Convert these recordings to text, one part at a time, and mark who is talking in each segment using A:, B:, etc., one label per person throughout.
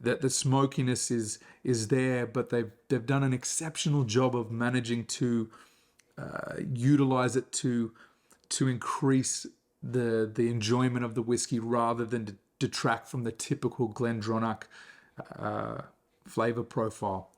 A: that the smokiness is there, but they've done an exceptional job of managing to utilize it to increase the enjoyment of the whiskey rather than to detract from the typical GlenDronach flavor profile.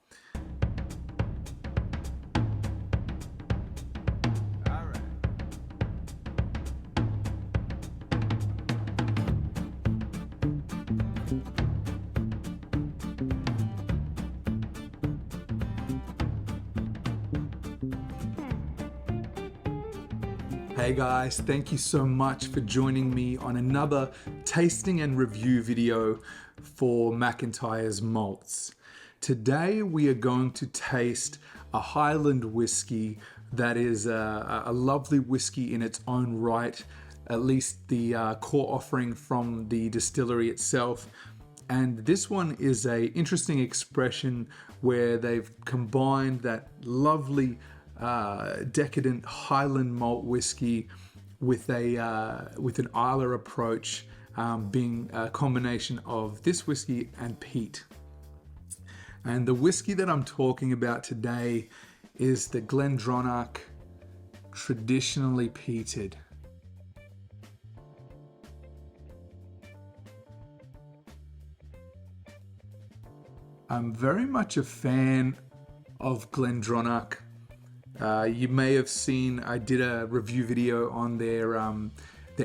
A: Hey guys, thank you so much for joining me on another tasting and review video for McIntyre's malts. Today we are going to taste a Highland whiskey that is a lovely whiskey in its own right, at least the core offering from the distillery itself. And this one is a interesting expression where they've combined that lovely decadent Highland malt whiskey with an Islay approach, being a combination of this whiskey and peat. And the whiskey that I'm talking about today is the GlenDronach Traditionally Peated. I'm very much a fan of GlenDronach. You may have seen I did a review video on their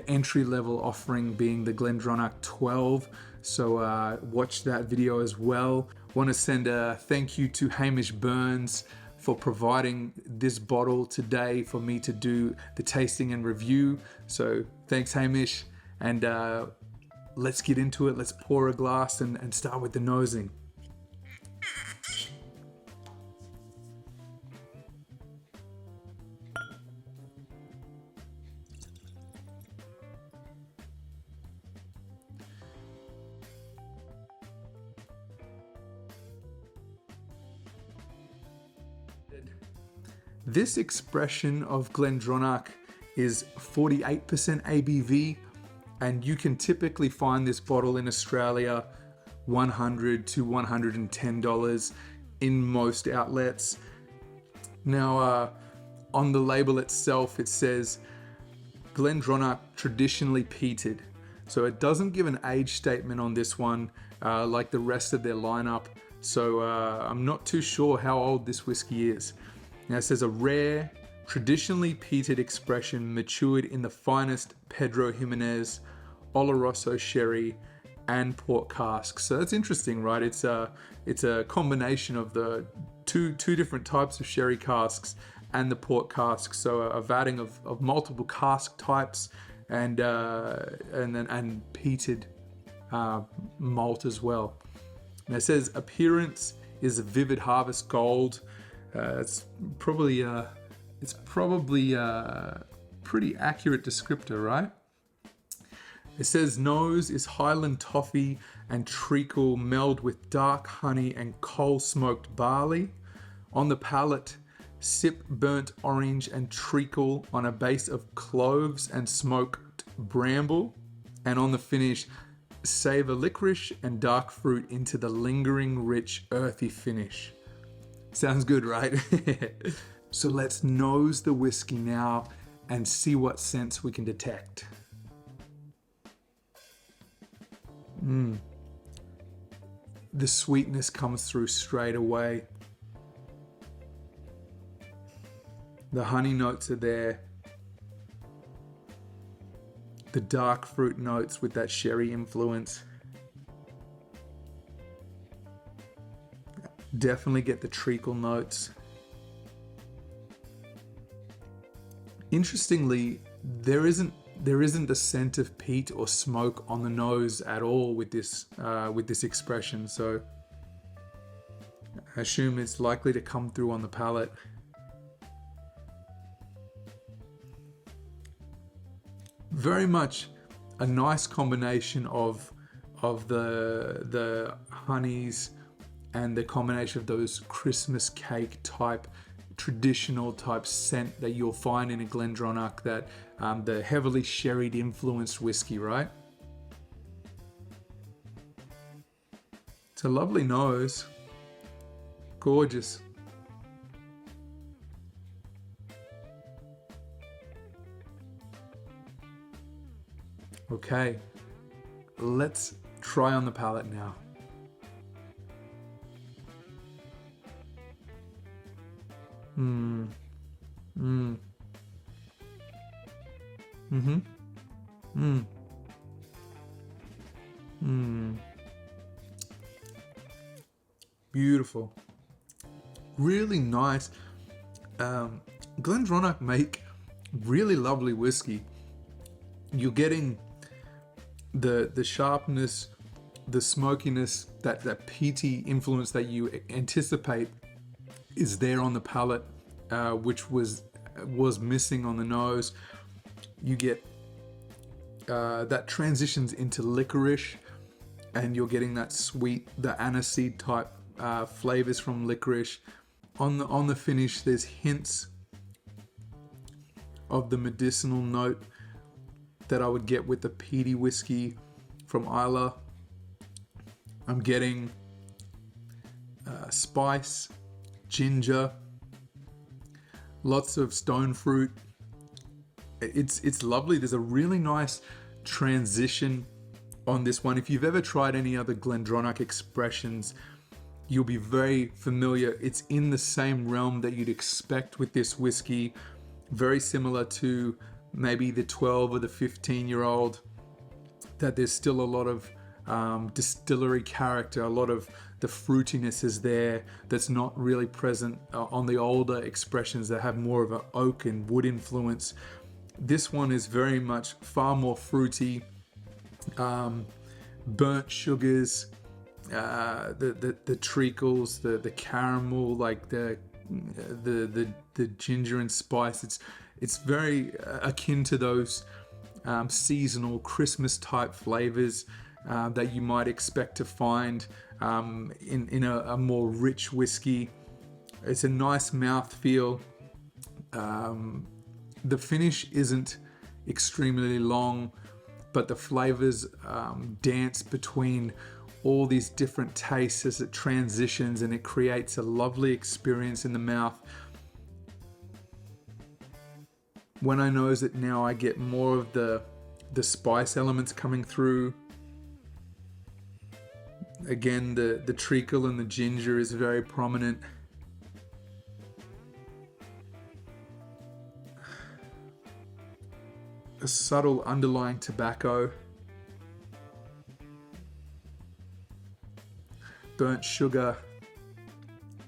A: entry-level offering being the GlenDronach 12, so watch that video as well. Want to send a thank you to Hamish Burns for providing this bottle today for me to do the tasting and review. So thanks, Hamish, and let's get into it. Let's pour a glass and start with the nosing. This expression of GlenDronach is 48% ABV, and you can typically find this bottle in Australia $100 to $110 in most outlets. Now, on the label itself, it says GlenDronach Traditionally Peated. So it doesn't give an age statement on this one like the rest of their lineup. So I'm not too sure how old this whiskey is. Now it says a rare, traditionally peated expression matured in the finest Pedro Jimenez, Oloroso sherry, and port casks. So that's interesting, right? It's a combination of the two different types of sherry casks and the port casks. So a vatting of multiple cask types and peated malt as well. Now it says appearance is a vivid harvest gold. It's probably a pretty accurate descriptor, right? It says nose is Highland toffee and treacle meld with dark honey and coal smoked barley. On the palate, sip burnt orange and treacle on a base of cloves and smoked bramble. And on the finish, savour licorice and dark fruit into the lingering, rich, earthy finish. Sounds good, right? So let's nose the whiskey now and see what scents we can detect. The sweetness comes through straight away. The honey notes are there. The dark fruit notes with that sherry influence. Definitely get the treacle notes. Interestingly, there isn't a scent of peat or smoke on the nose at all with this expression. So I assume it's likely to come through on the palate. Very much a nice combination of the honeys and the combination of those Christmas cake type, traditional type scent that you'll find in a GlenDronach, that the heavily sherried influenced whiskey, right? It's a lovely nose. Gorgeous. Okay, let's try on the palate now. Beautiful. Really nice. GlenDronach make really lovely whiskey. You're getting the sharpness, the smokiness, that peaty influence that you anticipate is there on the palate, which was missing on the nose. You get that transitions into licorice, and you're getting that sweet, the aniseed type flavors from licorice. On the finish, there's hints of the medicinal note that I would get with the peaty whiskey from Islay. I'm getting spice, ginger, lots of stone fruit. It's lovely. There's a really nice transition on this one. If you've ever tried any other GlenDronach expressions, you'll be very familiar. It's in the same realm that you'd expect with this whiskey. Very similar to maybe the 12 or the 15-year-old, that there's still a lot of distillery character, a lot of the fruitiness is there that's not really present on the older expressions that have more of an oak and wood influence. This one is very much far more fruity, burnt sugars, the treacles, the caramel, like the ginger and spice. It's very akin to those seasonal Christmas type flavors that you might expect to find in a more rich whiskey. It's a nice mouthfeel. The finish isn't extremely long, but the flavors dance between all these different tastes as it transitions, and it creates a lovely experience in the mouth. When I nose it now, I get more of the spice elements coming through. Again, the treacle and the ginger is very prominent. A subtle underlying tobacco. Burnt sugar.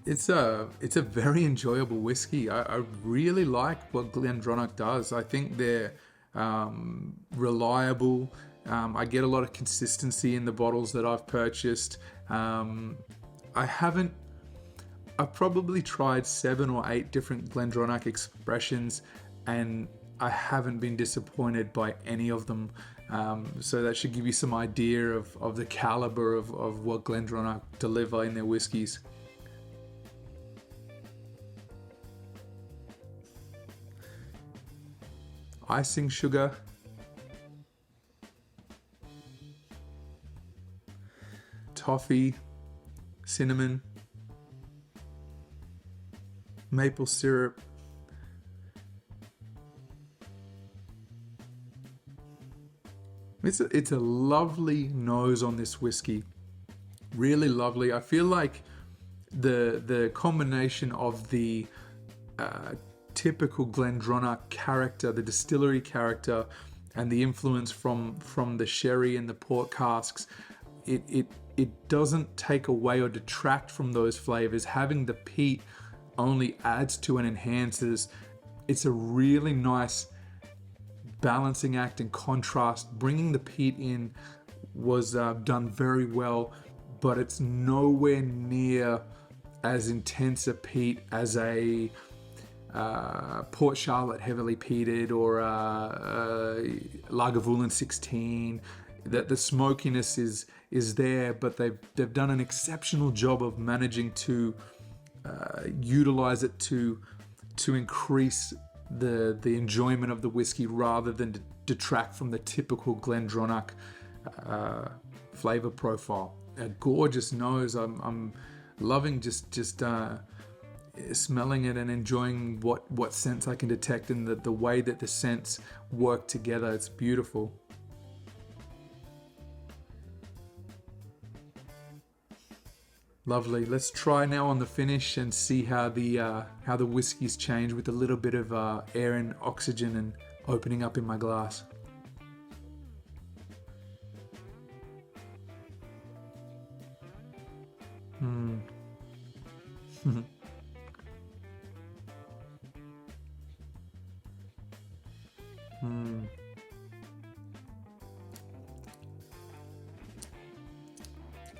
A: It's a very enjoyable whiskey. I really like what GlenDronach does. I think they're reliable. I get a lot of consistency in the bottles that I've purchased. I've probably tried 7 or 8 different GlenDronach expressions, and I haven't been disappointed by any of them. So that should give you some idea of the caliber of what GlenDronach deliver in their whiskies. Icing sugar. Toffee, cinnamon, maple syrup. It's a lovely nose on this whiskey. Really lovely. I feel like the combination of the typical GlenDronach character, the distillery character, and the influence from the sherry and the port casks, it doesn't take away or detract from those flavors. Having the peat only adds to and enhances. It's a really nice balancing act and contrast. Bringing the peat in was done very well, but it's nowhere near as intense a peat as a Port Charlotte heavily peated or Lagavulin 16. That the smokiness is there, but they've done an exceptional job of managing to utilize it to increase the enjoyment of the whiskey rather than detract from the typical GlenDronach flavor profile. a gorgeous nose. I'm loving just smelling it and enjoying what scents I can detect and the way that the scents work together. It's beautiful. Lovely. Let's try now on the finish and see how the whiskies change with a little bit of air and oxygen and opening up in my glass.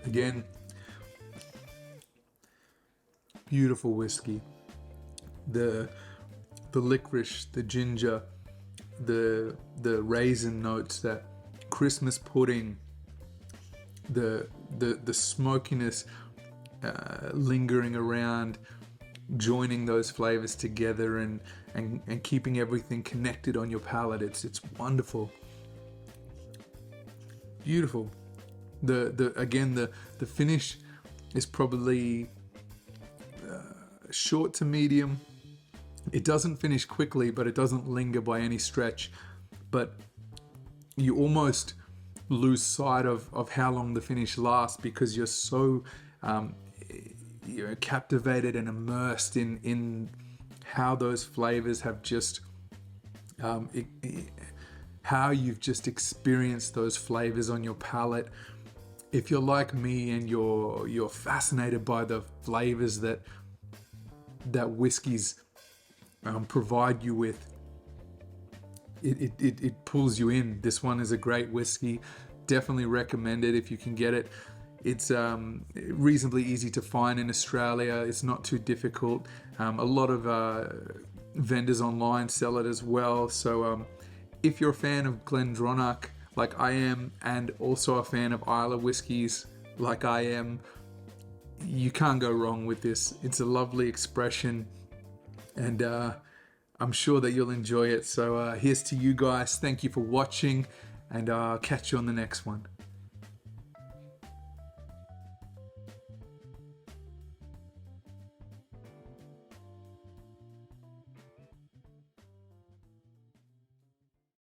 A: Again, beautiful whiskey. The licorice, the ginger, the raisin notes, that Christmas pudding, the smokiness lingering around, joining those flavors together and keeping everything connected on your palate. It's wonderful. Beautiful. The finish is probably short to medium. It doesn't finish quickly, but it doesn't linger by any stretch. But you almost lose sight of how long the finish lasts because you're so captivated and immersed in how those flavors have just how you've just experienced those flavors on your palate. If you're like me and you're fascinated by the flavors that whiskeys provide you with, it pulls you in. This one is a great whiskey. Definitely recommend it if you can get it. It's reasonably easy to find in Australia. It's not too difficult. A lot of vendors online sell it as well. So if you're a fan of GlenDronach like I am, and also a fan of Islay whiskies like I am, you can't go wrong with this. It's a lovely expression, and I'm sure that you'll enjoy it. So here's to you guys. Thank you for watching, and I'll catch you on the next one.